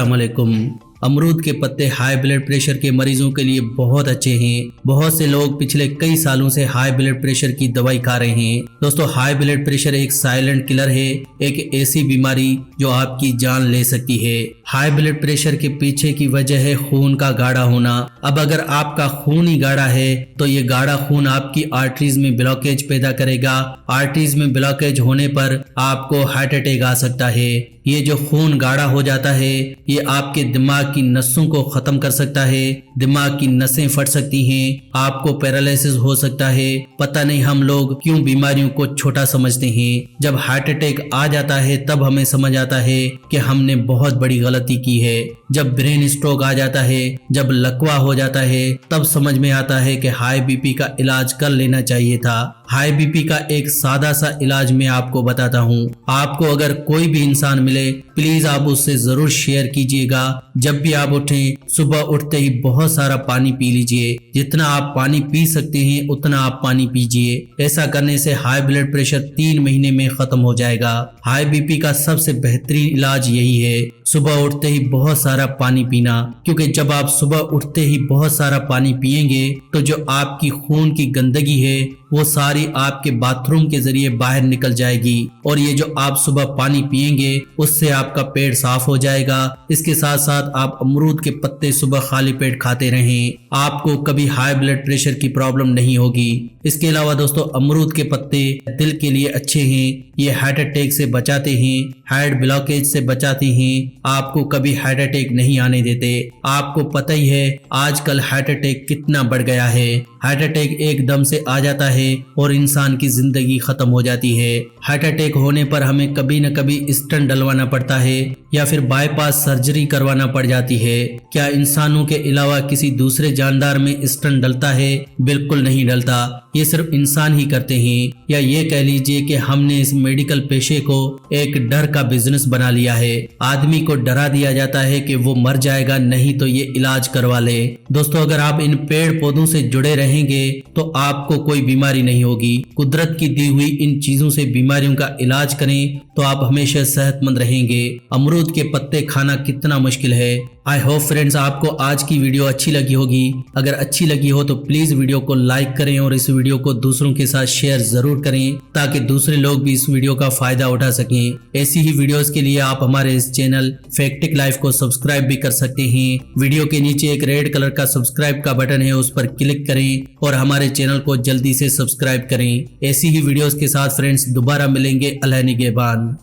अस्सलाम वालेकुम। अमरूद के पत्ते हाई ब्लड प्रेशर के मरीजों के लिए बहुत अच्छे हैं। बहुत से लोग पिछले कई सालों से हाई ब्लड प्रेशर की दवाई खा रहे हैं। दोस्तों, हाई ब्लड प्रेशर एक साइलेंट किलर है, एक ऐसी बीमारी जो आपकी जान ले सकती है। हाई ब्लड प्रेशर के पीछे की वजह है खून का गाढ़ा होना। अब अगर आपका खून ही गाढ़ा है तो ये गाढ़ा खून आपकी आर्टरीज में ब्लॉकेज पैदा करेगा। आर्टरीज में ब्लॉकेज होने पर आपको हार्ट अटैक आ सकता है। ये जो खून गाढ़ा हो जाता है ये आपके दिमाग की नसों को खत्म कर सकता है। दिमाग की नसें फट सकती हैं, आपको पैरालिसिस हो सकता है। पता नहीं हम लोग क्यों बीमारियों को छोटा समझते हैं। जब हार्ट अटैक आ जाता है तब हमें समझ आता है कि हमने बहुत बड़ी गलती की है। जब ब्रेन स्ट्रोक आ जाता है, जब लकवा हो जाता है, तब समझ में आता है कि हाई बीपी का इलाज कर लेना चाहिए था। हाई बीपी का एक सादा सा इलाज मैं आपको बताता हूँ। आपको अगर कोई भी इंसान मिले प्लीज आप उससे जरूर शेयर कीजिएगा। जब भी आप उठें सुबह उठते ही बहुत सारा पानी पी लीजिए। जितना आप पानी पी सकते हैं उतना आप पानी पीजिए। ऐसा करने से हाई ब्लड प्रेशर 3 महीने में खत्म हो जाएगा। हाई बीपी का सबसे बेहतरीन इलाज यही है, सुबह उठते ही बहुत सारा पानी पीना। क्योंकि जब आप सुबह उठते ही बहुत सारा पानी पिएंगे तो जो आपकी खून की गंदगी है वो सारी आपके बाथरूम के जरिए बाहर निकल जाएगी और ये जो आप सुबह पानी पिएंगे उससे आपका पेट साफ हो जाएगा। इसके साथ साथ आप अमरूद के पत्ते सुबह खाली पेट खाते रहें, आपको कभी हाई ब्लड प्रेशर की प्रॉब्लम नहीं होगी। इसके अलावा दोस्तों, अमरूद के पत्ते दिल के लिए अच्छे हैं। ये हार्ट अटैक से बचाते हैं, हार्ट ब्लॉकेज से बचाते हैं, आपको कभी हार्ट अटैक नहीं आने देते। आपको पता ही है आजकल हार्ट अटैक कितना बढ़ गया है। हार्ट अटैक एकदम से आ जाता है और इंसान की जिंदगी खत्म हो जाती है। हार्ट अटैक होने पर हमें कभी न कभी स्टंट डलवाना पड़ता है या फिर बाईपास सर्जरी करवाना पड़ जाती है। क्या इंसानों के अलावा किसी दूसरे जानदार में स्टंट डलता है? बिल्कुल नहीं डलता, ये सिर्फ इंसान ही करते हैं। या ये कह लीजिए कि हमने इस मेडिकल पेशे को एक डर का बिजनेस बना लिया है। आदमी को डरा दिया जाता है कि वो मर जाएगा, नहीं तो ये इलाज करवा ले। दोस्तों, अगर आप इन पेड़ पौधों से जुड़े रहेंगे तो आपको कोई बीमारी नहीं होगी। कुदरत की दी हुई इन चीजों से बीमारियों का इलाज करें तो आप हमेशा सेहतमंद रहेंगे। अमरूद के पत्ते खाना कितना मुश्किल है। आई होप फ्रेंड्स आपको आज की वीडियो अच्छी लगी होगी। अगर अच्छी लगी हो तो प्लीज वीडियो को लाइक करें और इस वीडियो को दूसरों के साथ शेयर जरूर करें ताकि दूसरे लोग भी इस वीडियो का फायदा उठा सकें। ऐसी ही वीडियोस के लिए आप हमारे इस चैनल फैक्टिक लाइफ को सब्सक्राइब भी कर सकते हैं। वीडियो के नीचे एक रेड कलर का सब्सक्राइब का बटन है, उस पर क्लिक करें और हमारे चैनल को जल्दी से सब्सक्राइब करें। ऐसी ही वीडियोस के साथ फ्रेंड्स दोबारा मिलेंगे। अल्लाह निगहबान।